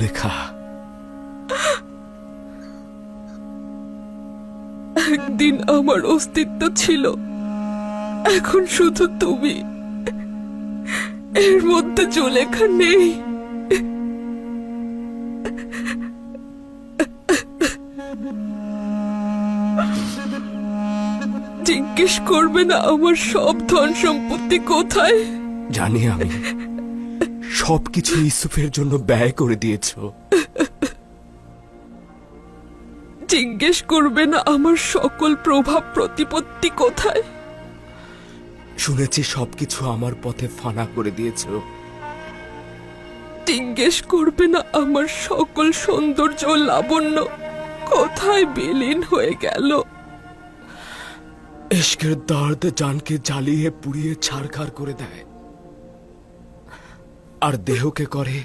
জুলেখা, একদিন আমার অস্তিত্ব ছিল, এখন শুধু তুমি। এর মধ্যে জুলেখা নেই। জিজ্ঞেস করবে না আমার সব ধন সম্পত্তি কোথায়? জানি আমি সবকিছু ইউসুফের জন্য ব্যয় করে দিয়েছ। জিজ্ঞেস করবে না আমার সকল প্রভাব প্রতিপত্তি কোথায়? শুনেছি সবকিছু আমার পথে ফানা করে দিয়েছ। জিজ্ঞেস করবে না আমার সকল সৌন্দর্য ও লাবণ্য কোথায় বিলীন হয়ে গেল? ইশকের দর্দ জানকে জ্বালিয়ে পুড়িয়ে ছারখার করে দেয়, আর দেহকে করে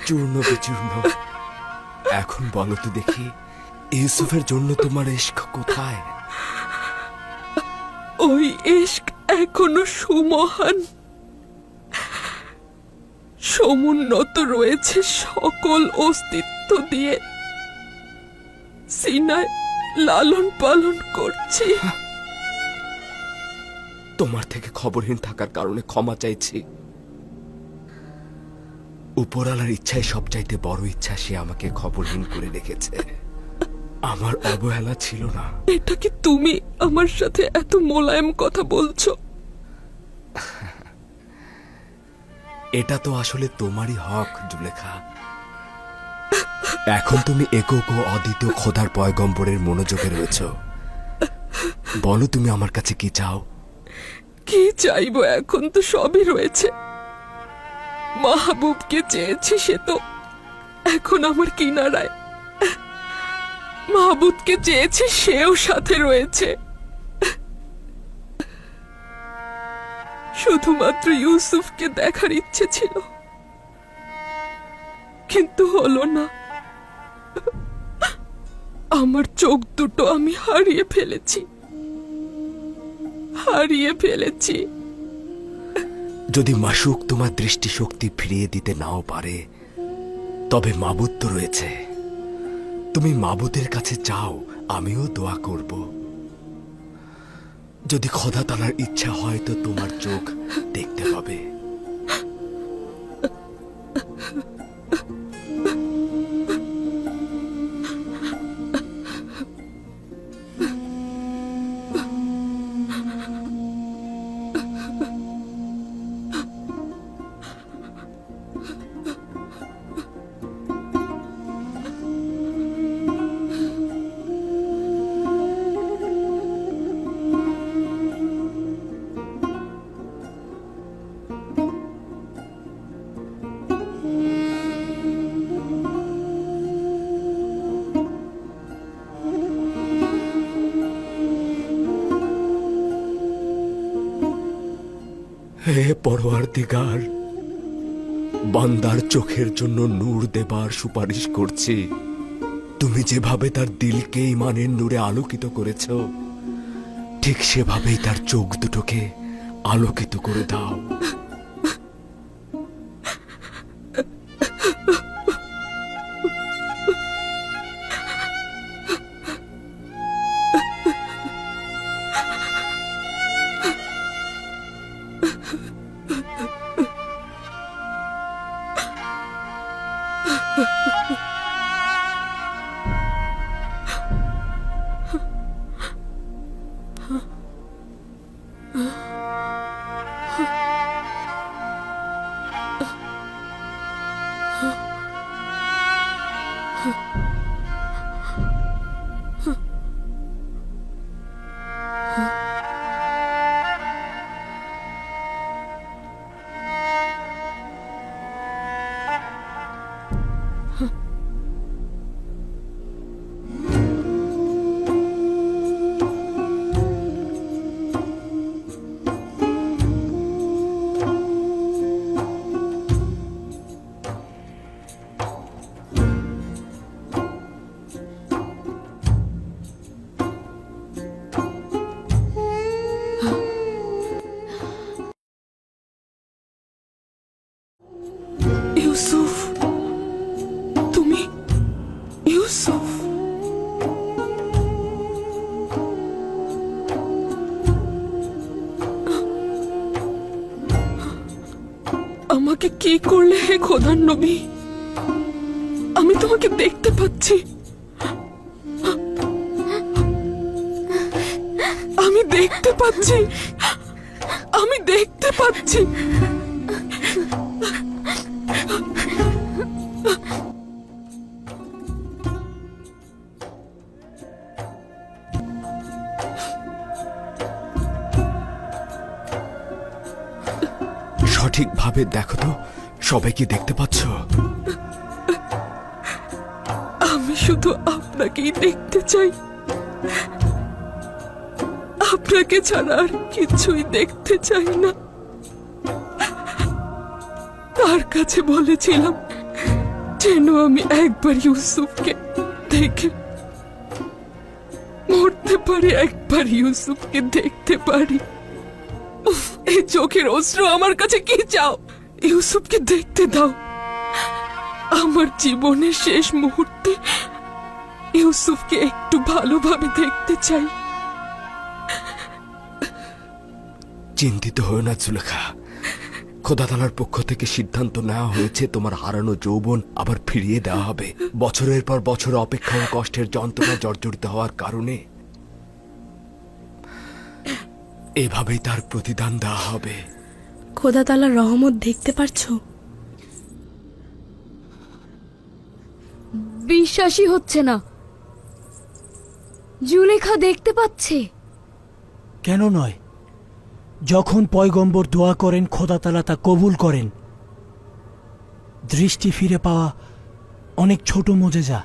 চূর্ণ বিচূর্ণ। এখন বলো তো দেখি, ইউসুফের জন্য তোমার ইশক কোথায়? ওই ইশক এখনো সুমহান, সমুন্নত রয়েছে সকল অস্তিত্ব দিয়ে। সিনায় লালন পালন করছি। তোমার থেকে খবরহীন থাকার কারণে ক্ষমা চাইছি। উপরালার ইচ্ছায় সবচাইতে বড় ইচ্ছা, সে আমাকে খবরহীন করে রেখেছে। আমার অবহেলা ছিল না। এটা কি তুমি আমার সাথে এত মোলায়েম কথা বলছো? এটা তো আসলে তোমারই হক জুলেখা। এখন তুমি একক ও অদ্বিতীয় খোদার পয়গম্বরের মনোযোগে রয়েছ। বলো তুমি আমার কাছে কি চাও? কি চাইবো? এখন তো সবই রয়েছে। মাহবুবকে চেয়েছি, সে তো এখন আমার কিনারায়। মাহবুবকে চেয়েছি, সেও সাথে রয়েছে। শুধুমাত্র ইউসুফকে দেখার ইচ্ছে ছিল, কিন্তু হলো না। আমার চোখ দুটো আমি হারিয়ে ফেলেছি। যদি মাসুক তোমার দৃষ্টিশক্তি ফিরিয়ে দিতে নাও পারে, তবে মাবুদ তো রয়েছে। তুমি মাবুদের কাছে চাও, আমিও দোয়া করব। যদি খোদা তাআলার ইচ্ছা হয় তো তোমার চোখ দেখতে পাবে। হে পরওয়ারদিগার, বান্দার চোখের জন্য নূর দেবার সুপারিশ করছি। তুমি যেভাবে তার দিলকে ঈমানের নূরে আলোকিত করেছ, ঠিক সেভাবেই তার চোখ দুটোকে আলোকিত করে দাও। আমাকে কি করলে হে খোদার নবী? আমি তোমাকে দেখতে পাচ্ছি, আমি দেখতে পাচ্ছি, আমি দেখতে পাচ্ছি। সঠিকভাবে দেখো তো, সবাই কি দেখতে পাচ্ছ? আমি শুধু আপনাকেই দেখতে চাই, আপনাকে ছাড়া আর কিছুই দেখতে চাই না। তার কাছে বলেছিলাম যেন আমি একবার ইউসুফকে দেখে মরতে পারি, একবার ইউসুফকে দেখতে পারি। উফ, এই চোখের অশ্রু আমার কাছে কি চাও? ইউসুফকে দেখতে দাও। আমার জীবনের শেষ মুহূর্তে ইউসুফকে একটু ভালোভাবে দেখতে চাই। চিন্তিত হও না জুলেখা, খোদা তাআলার পক্ষ থেকে সিদ্ধান্ত নেওয়া হয়েছে তোমার হারানো যৌবন আবার ফিরিয়ে দেওয়া হবে। বছরের পর বছর অপেক্ষা ও কষ্টের যন্ত্রণা জর্জরিত হওয়ার কারণে এভাবেই তার প্রতিদান দেওয়া হবে। খোদা তাআলার রহমত দেখতে পারছো? বিশ্বাসই হচ্ছে না, জুলেখা দেখতে পাচ্ছে। কেন নয়? যখন পয়গম্বর দোয়া করেন খোদা তাআলা তা কবুল করেন। দৃষ্টি ফিরে পাওয়া অনেক ছোট মোজেজা।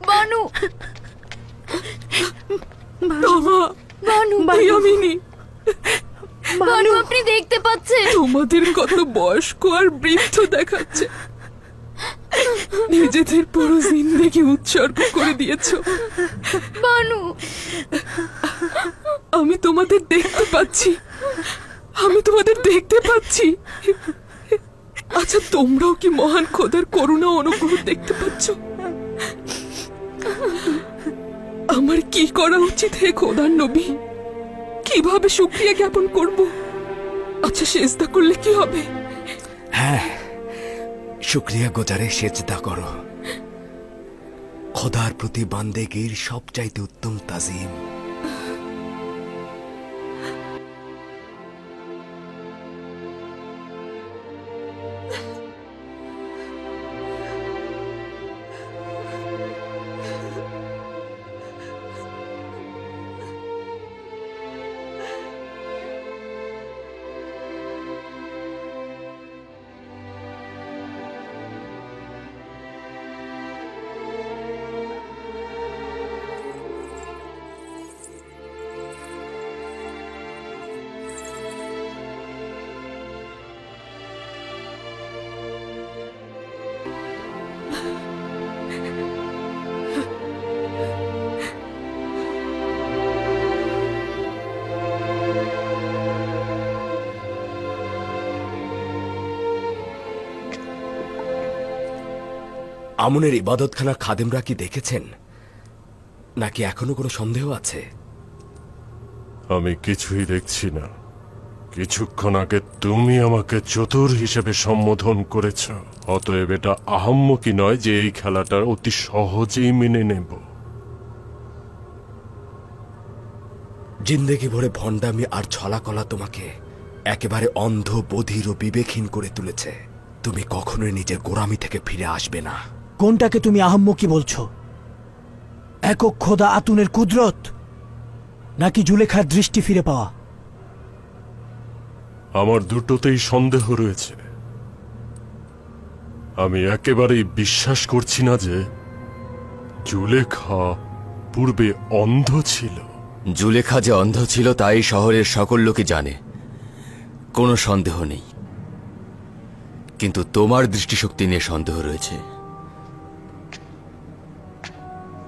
বানু, বাবা, বানু, ইয়ামিনী, বানু, আপনি দেখতে পাচ্ছেন? তোমাদের কত বয়স্ক আর বৃদ্ধ দেখাচ্ছে। নিজেদের পুরো জিন্দেগি উৎসর্গ করে দিয়েছো। বানু, আমি তোমাদের দেখতে পাচ্ছি, আমি তোমাদের দেখতে পাচ্ছি। আচ্ছা, তোমরাও কি মহান খোদার করুণা ও অনুগ্রহ দেখতে পাচ্ছ? আমার কি করা উচিত হে খোদার নবী? কিভাবে শুকরিয়া জ্ঞাপন করব? আচ্ছা, সেজদা করলে কি হবে? হ্যাঁ, শুকরিয়া গোজারে সেজদা করো। খোদার প্রতি বান্দেগীর সবচাইতে উত্তম তাজিম। আমনের ইবাদতখানা খাদেমরা কি দেখেছেন, নাকি এখনো কোনো সন্দেহ আছে? আমি কিছুই দেখছি না। কিছুক্ষণ আগে তুমি আমাকে চতুর হিসেবে সম্বোধন করেছ। অতএব এটা আহাম্মকি নয় যে এই খেলাটা অতি সহজেই মেনে নেব। জিন্দেগি ভরে ভণ্ডামি আর ছলাকলা তোমাকে একেবারে অন্ধ, বধির ও বিবেকহীন করে তুলেছে। তুমি কখনোই নিজের গোরামি থেকে ফিরে আসবে না। কোনটাকে তুমি আহাম্মকি বলছো? একক খোদা আতুনের কুদরত, নাকি জুলেখার দৃষ্টি ফিরে পাওয়া? আমার দুটোতেই সন্দেহ রয়েছে। আমি একেবারেই বিশ্বাস করছি না যে জুলেখা পূর্বে অন্ধ ছিল। জুলেখা যে অন্ধ ছিল তাই শহরের সকল লোকই জানে, কোনো সন্দেহ নেই। কিন্তু তোমার দৃষ্টিশক্তি নিয়ে সন্দেহ রয়েছে।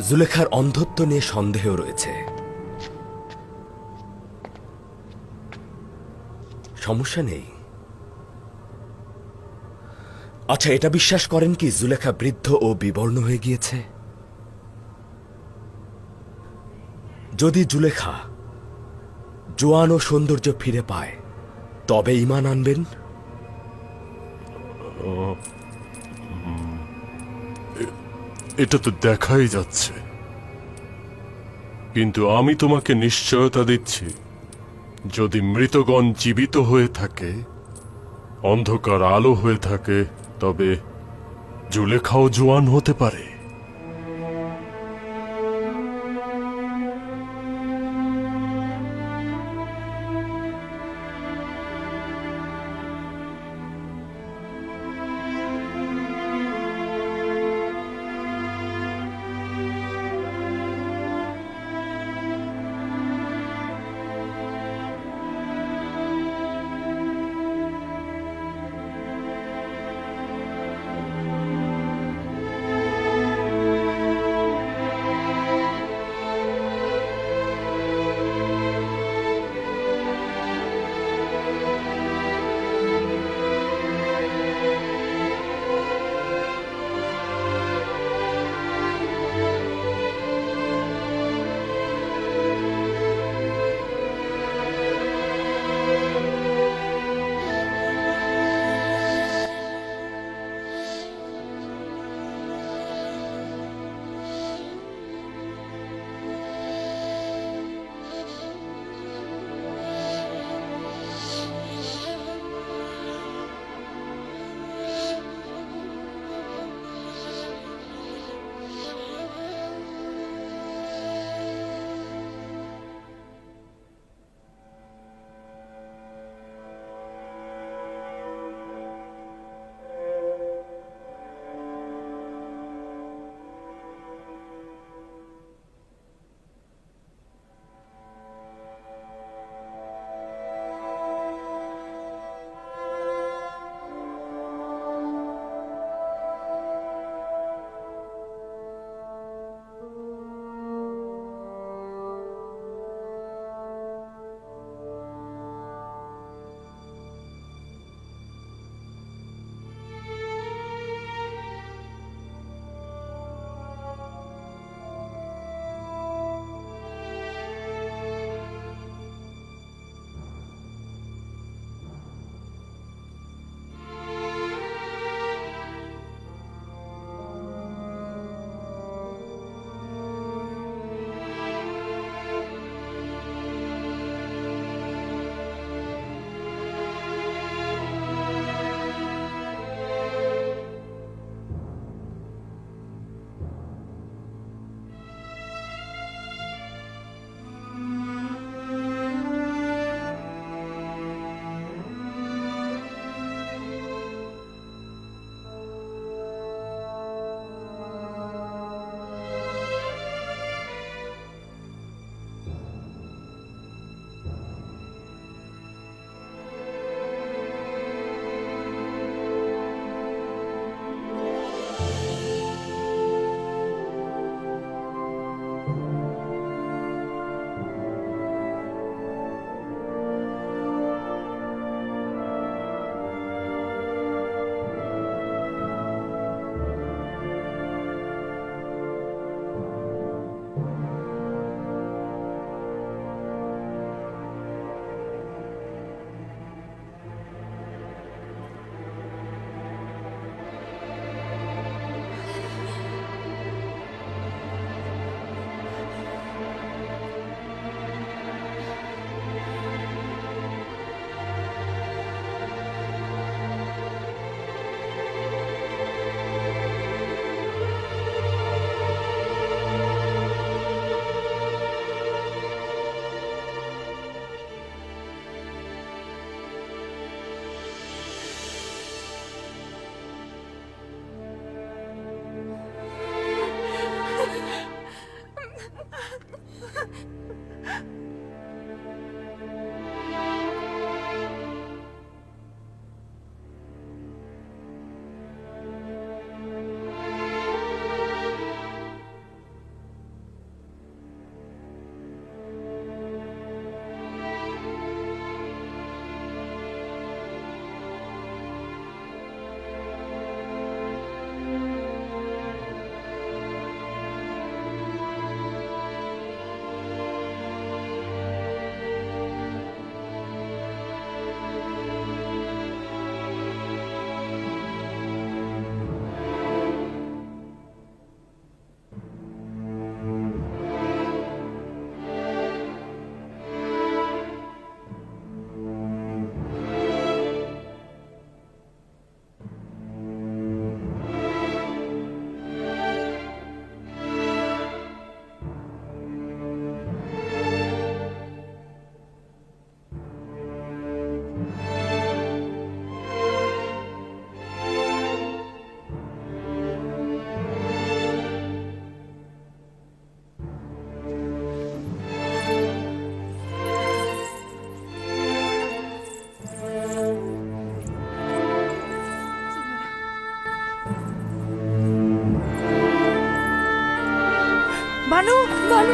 জুলেখার অন্ধত্ব নিয়ে সন্দেহ রয়েছে। সমস্যা নেই, আচ্ছা, এটা বিশ্বাস করেন কি জুলেখা বৃদ্ধ ও বিবর্ণ হয়ে গিয়েছে? যদি জুলেখা জোয়ান ও সৌন্দর্য ফিরে পায় তবে ঈমান আনবেন? এটা তো দেখাই যাচ্ছে, কিন্তু আমি তোমাকে নিশ্চয়তা দিচ্ছি, যদি মৃতগণ জীবিত হয়ে থাকে, অন্ধকার আলো হয়ে থাকে, তবে জুলেখাও জোয়ান হতে পারে।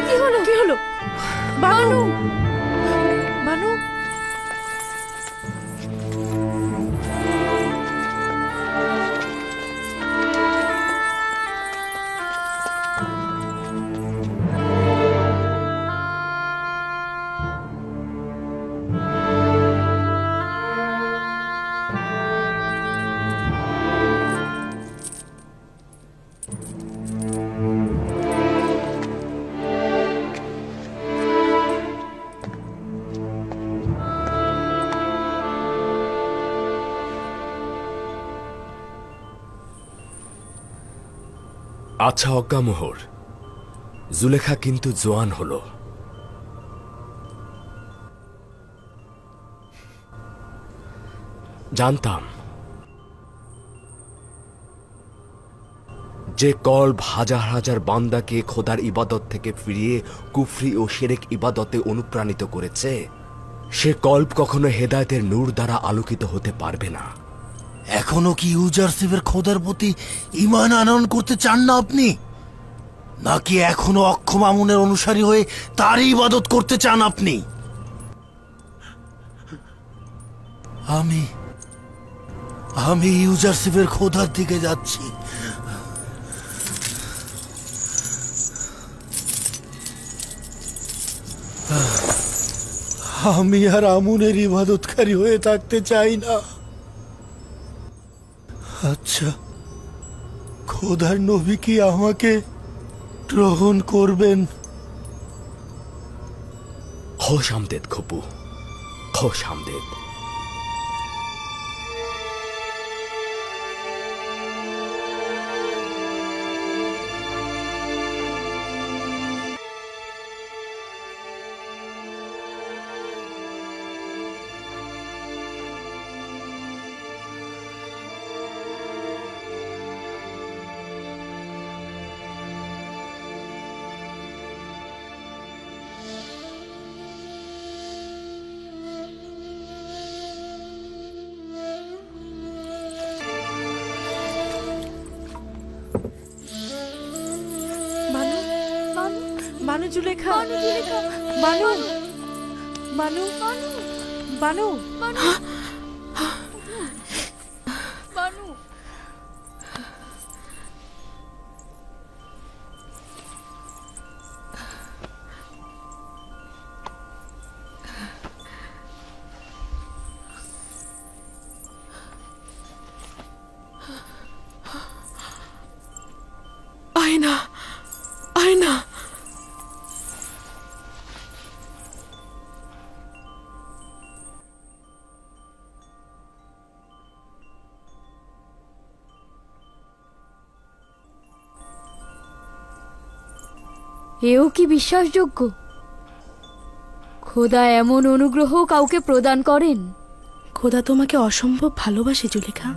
কি হলো কি হলো? বানু বানু, আচ্ছা অজ্ঞামোহর, জুলেখা কিন্তু জোয়ান হলো। জানতাম যে কল্ব হাজার হাজার বান্দাকে খোদার ইবাদত থেকে ফিরিয়ে কুফরি ও শিরক ইবাদতে অনুপ্রাণিত করেছে, সে কল্ব কখনো হেদায়েতের নূর দ্বারা আলোকিত হতে পারবে না। এখনো কি ইউজারশিপের খোদার প্রতি ঈমান আনয়ন করতে চান না আপনি, নাকি এখনো অক্ষম আমুনের অনুসারী হয়ে তারই ইবাদত করতে চান আপনি? আমি আমি ইউজারশিপের খোদার দিকে যাচ্ছি। আমি আর আমুনের ইবাদতকারী হয়ে থাকতে চাই না। আচ্ছা, খোদার নবী কি আমাকে গ্রহণ করবেন? খোশ আমদেদ খপু, খোশ আমদেদ। বানু, বানু জুলেখা, বানু জুলেখা, বানু, বানু, বানু, বানু আয়না, আয়না। এও কি বিশ্বাসযোগ্য? খোদা এমন অনুগ্রহ কাউকে প্রদান করেন? খোদা তোমাকে অসম্ভব ভালোবাসে Zulekha.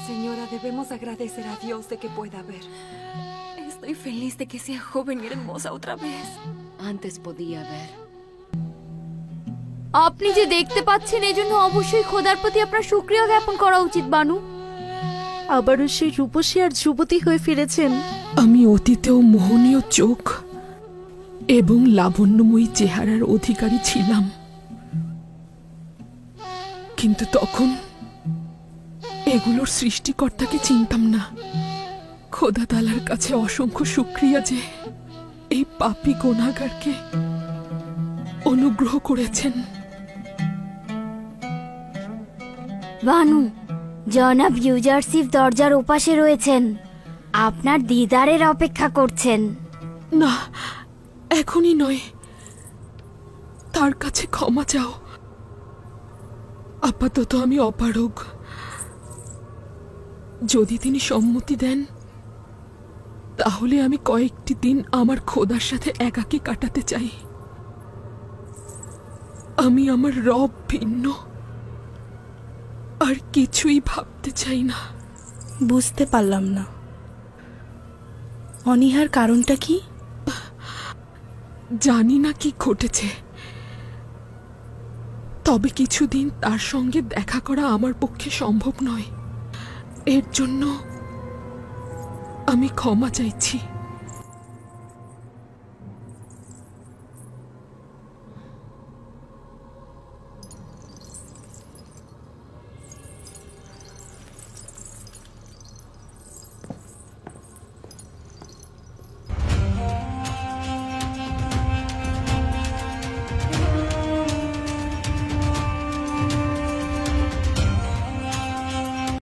Señora, debemos agradecer a Dios de que pueda ver. Estoy feliz de que sea joven y hermosa otra vez. Antes podía ver. আপনি যে দেখতে পাচ্ছেন এজন্য অবশ্যই খোদার প্রতি আপনার শুকরিয়া জ্ঞাপন করা উচিত বানু। আবারও সেই রূপসী আর যুবতী হয়ে ফিরেছেন। আমি অতীতেও মোহনীয় চোখ এবং লাবণ্যময়ী চেহারার অধিকারী ছিলাম, কিন্তু তখন এগুলোর সৃষ্টিকর্তাকে চিনতাম না। খোদা তাআলার কাছে অসংখ্য শুকরিয়া যে এই পাপী গুনাহগারকে অনুগ্রহ করেছেন। বানু, জনাব ইউজারসিফ দরজার ওপাশে রয়েছেন, আপনার দিদারের অপেক্ষা করছেন। না, এখনই নয়, তার কাছে ক্ষমা চাও। আপাতত আমি অপারগ। যদি তিনি সম্মতি দেন তাহলে আমি কয়েকটি দিন আমার খোদার সাথে একাকী কাটাতে চাই। আমি আমার রব ভিন্ন, আর কিছুই ভাবতে চাই না। বুঝতে পারলাম না, অনীহার কারণটা কি? জানি না কি ঘটেছে, তবে কিছুদিন তার সঙ্গে দেখা করা আমার পক্ষে সম্ভব নয়। এর জন্য আমি ক্ষমা চাইছি।